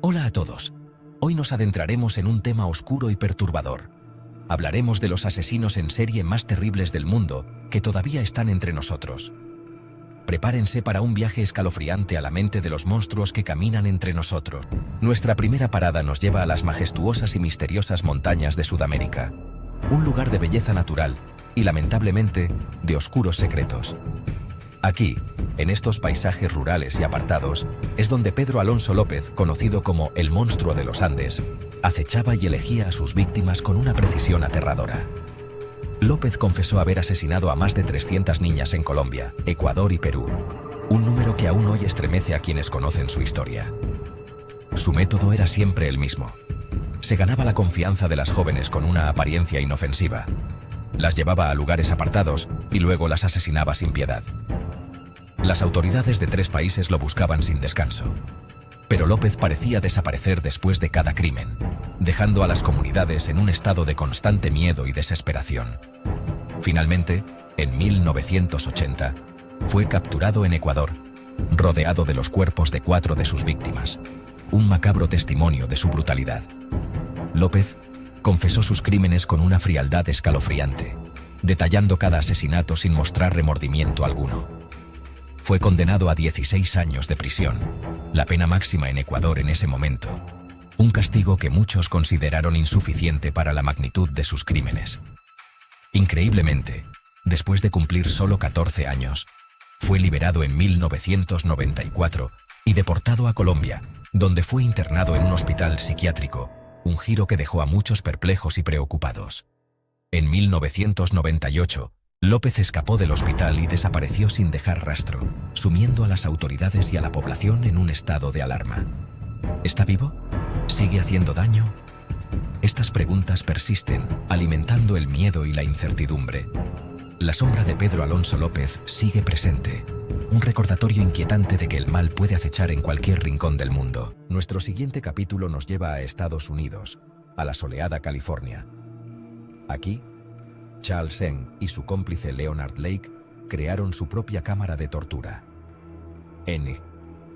Hola a todos. Hoy nos adentraremos en un tema oscuro y perturbador. Hablaremos de los asesinos en serie más terribles del mundo que todavía están entre nosotros. Prepárense para un viaje escalofriante a la mente de los monstruos que caminan entre nosotros. Nuestra primera parada nos lleva a las majestuosas y misteriosas montañas de Sudamérica. Un lugar de belleza natural y, lamentablemente, de oscuros secretos. Aquí, en estos paisajes rurales y apartados, es donde Pedro Alonso López, conocido como el monstruo de los Andes, acechaba y elegía a sus víctimas con una precisión aterradora. López confesó haber asesinado a más de 300 niñas en Colombia, Ecuador y Perú, un número que aún hoy estremece a quienes conocen su historia. Su método era siempre el mismo. Se ganaba la confianza de las jóvenes con una apariencia inofensiva. Las llevaba a lugares apartados y luego las asesinaba sin piedad. Las autoridades de 3 países lo buscaban sin descanso. Pero López parecía desaparecer después de cada crimen, dejando a las comunidades en un estado de constante miedo y desesperación. Finalmente, en 1980, fue capturado en Ecuador, rodeado de los cuerpos de 4 de sus víctimas, un macabro testimonio de su brutalidad. López confesó sus crímenes con una frialdad escalofriante, detallando cada asesinato sin mostrar remordimiento alguno. Fue condenado a 16 años de prisión, la pena máxima en Ecuador en ese momento, un castigo que muchos consideraron insuficiente para la magnitud de sus crímenes. Increíblemente, después de cumplir solo 14 años, fue liberado en 1994 y deportado a Colombia, donde fue internado en un hospital psiquiátrico, un giro que dejó a muchos perplejos y preocupados. En 1998, López escapó del hospital y desapareció sin dejar rastro, sumiendo a las autoridades y a la población en un estado de alarma. ¿Está vivo? ¿Sigue haciendo daño? Estas preguntas persisten, alimentando el miedo y la incertidumbre. La sombra de Pedro Alonso López sigue presente, un recordatorio inquietante de que el mal puede acechar en cualquier rincón del mundo. Nuestro siguiente capítulo nos lleva a Estados Unidos, a la soleada California. Aquí, Charles Eng y su cómplice Leonard Lake crearon su propia cámara de tortura. Eng,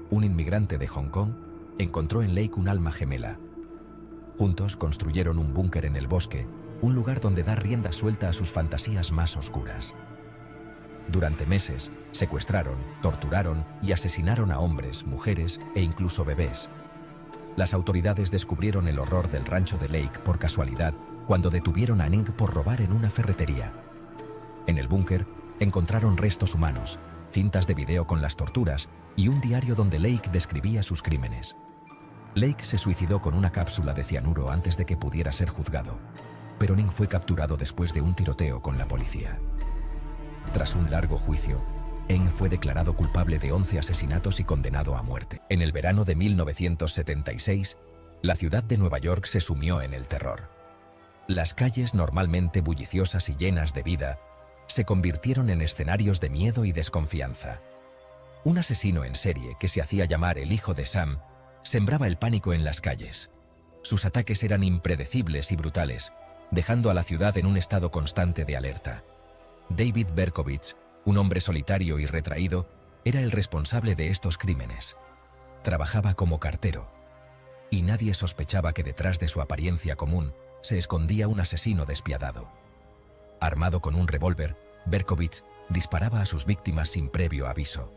un inmigrante de Hong Kong, encontró en Lake un alma gemela. Juntos construyeron un búnker en el bosque, un lugar donde dar rienda suelta a sus fantasías más oscuras. Durante meses, secuestraron, torturaron y asesinaron a hombres, mujeres e incluso bebés. Las autoridades descubrieron el horror del rancho de Lake por casualidad cuando detuvieron a Eng por robar en una ferretería. En el búnker encontraron restos humanos, cintas de video con las torturas y un diario donde Lake describía sus crímenes. Lake se suicidó con una cápsula de cianuro antes de que pudiera ser juzgado, pero Eng fue capturado después de un tiroteo con la policía. Tras un largo juicio, Eng fue declarado culpable de 11 asesinatos y condenado a muerte. En el verano de 1976, la ciudad de Nueva York se sumió en el terror. Las calles, normalmente bulliciosas y llenas de vida, se convirtieron en escenarios de miedo y desconfianza. Un asesino en serie que se hacía llamar el hijo de Sam sembraba el pánico en las calles. Sus ataques eran impredecibles y brutales, dejando a la ciudad en un estado constante de alerta. David Berkowitz, un hombre solitario y retraído, era el responsable de estos crímenes. Trabajaba como cartero, y nadie sospechaba que detrás de su apariencia común se escondía un asesino despiadado. Armado con un revólver, Berkowitz disparaba a sus víctimas sin previo aviso.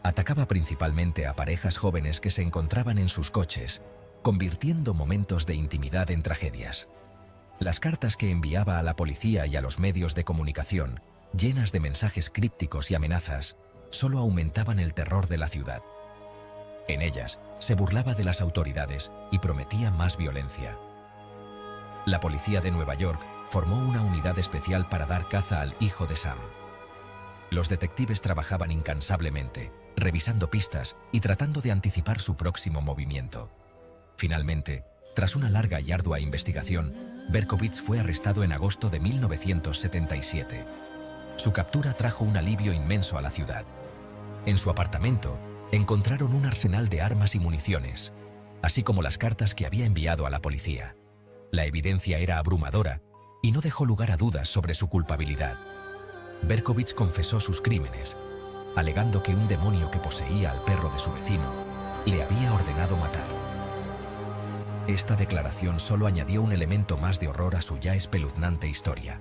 Atacaba principalmente a parejas jóvenes que se encontraban en sus coches, convirtiendo momentos de intimidad en tragedias. Las cartas que enviaba a la policía y a los medios de comunicación, llenas de mensajes crípticos y amenazas, solo aumentaban el terror de la ciudad. En ellas, se burlaba de las autoridades y prometía más violencia. La policía de Nueva York formó una unidad especial para dar caza al hijo de Sam. Los detectives trabajaban incansablemente, revisando pistas y tratando de anticipar su próximo movimiento. Finalmente, tras una larga y ardua investigación, Berkowitz fue arrestado en agosto de 1977. Su captura trajo un alivio inmenso a la ciudad. En su apartamento, encontraron un arsenal de armas y municiones, así como las cartas que había enviado a la policía. La evidencia era abrumadora y no dejó lugar a dudas sobre su culpabilidad. Berkowitz confesó sus crímenes, alegando que un demonio que poseía al perro de su vecino le había ordenado matar. Esta declaración solo añadió un elemento más de horror a su ya espeluznante historia.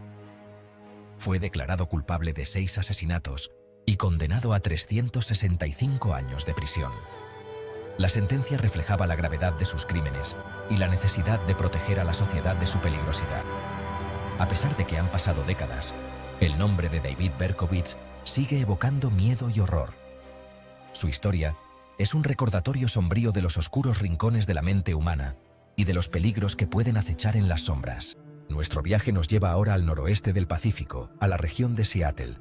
Fue declarado culpable de 6 asesinatos y condenado a 365 años de prisión. La sentencia reflejaba la gravedad de sus crímenes y la necesidad de proteger a la sociedad de su peligrosidad. A pesar de que han pasado décadas, el nombre de David Berkowitz sigue evocando miedo y horror. Su historia es un recordatorio sombrío de los oscuros rincones de la mente humana y de los peligros que pueden acechar en las sombras. Nuestro viaje nos lleva ahora al noroeste del Pacífico, a la región de Seattle.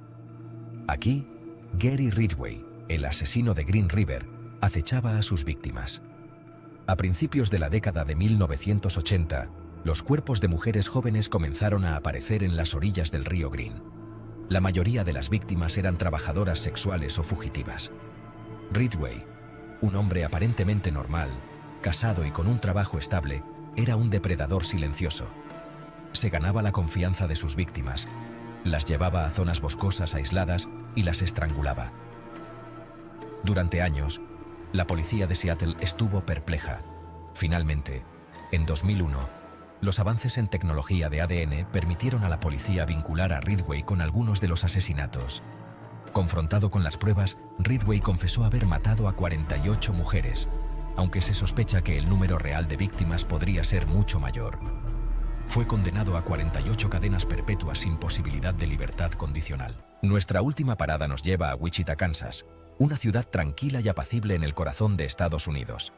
Aquí, Gary Ridgway, el asesino de Green River, acechaba a sus víctimas. A principios de la década de 1980, los cuerpos de mujeres jóvenes comenzaron a aparecer en las orillas del río Green. La mayoría de las víctimas eran trabajadoras sexuales o fugitivas. Ridgway, un hombre aparentemente normal, casado y con un trabajo estable, era un depredador silencioso. Se ganaba la confianza de sus víctimas, las llevaba a zonas boscosas aisladas y las estrangulaba. Durante años, la policía de Seattle estuvo perpleja. Finalmente, en 2001, los avances en tecnología de ADN permitieron a la policía vincular a Ridgway con algunos de los asesinatos. Confrontado con las pruebas, Ridgway confesó haber matado a 48 mujeres, aunque se sospecha que el número real de víctimas podría ser mucho mayor. Fue condenado a 48 cadenas perpetuas sin posibilidad de libertad condicional. Nuestra última parada nos lleva a Wichita, Kansas, una ciudad tranquila y apacible en el corazón de Estados Unidos.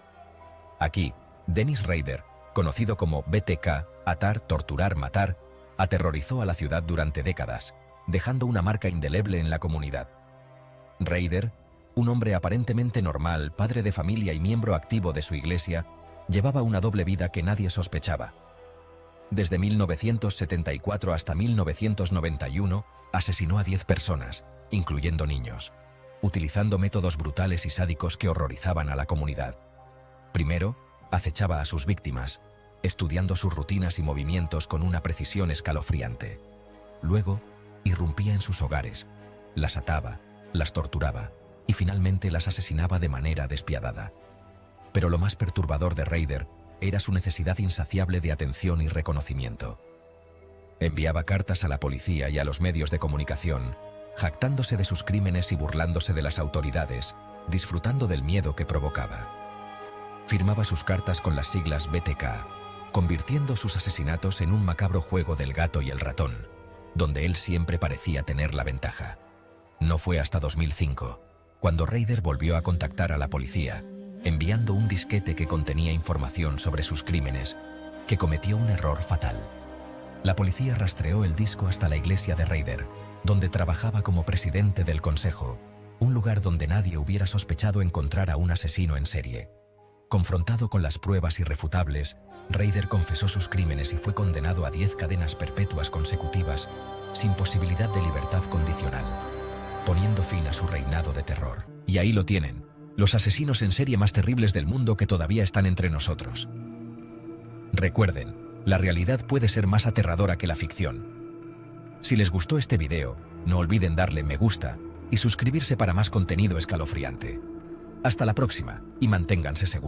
Aquí, Dennis Rader, conocido como BTK, atar, torturar, matar, aterrorizó a la ciudad durante décadas, dejando una marca indeleble en la comunidad. Rader, un hombre aparentemente normal, padre de familia y miembro activo de su iglesia, llevaba una doble vida que nadie sospechaba. Desde 1974 hasta 1991, asesinó a 10 personas, incluyendo niños, utilizando métodos brutales y sádicos que horrorizaban a la comunidad. Primero, acechaba a sus víctimas, estudiando sus rutinas y movimientos con una precisión escalofriante. Luego, irrumpía en sus hogares, las ataba, las torturaba y finalmente las asesinaba de manera despiadada. Pero lo más perturbador de Rader era su necesidad insaciable de atención y reconocimiento. Enviaba cartas a la policía y a los medios de comunicación, jactándose de sus crímenes y burlándose de las autoridades, disfrutando del miedo que provocaba. Firmaba sus cartas con las siglas BTK, convirtiendo sus asesinatos en un macabro juego del gato y el ratón, donde él siempre parecía tener la ventaja. No fue hasta 2005, cuando Rader volvió a contactar a la policía, enviando un disquete que contenía información sobre sus crímenes, que cometió un error fatal. La policía rastreó el disco hasta la iglesia de Rader, donde trabajaba como presidente del consejo, un lugar donde nadie hubiera sospechado encontrar a un asesino en serie. Confrontado con las pruebas irrefutables, Rader confesó sus crímenes y fue condenado a 10 cadenas perpetuas consecutivas, sin posibilidad de libertad condicional, poniendo fin a su reinado de terror. Y ahí lo tienen, los asesinos en serie más terribles del mundo que todavía están entre nosotros. Recuerden, la realidad puede ser más aterradora que la ficción. Si les gustó este video, no olviden darle me gusta y suscribirse para más contenido escalofriante. Hasta la próxima y manténganse seguros.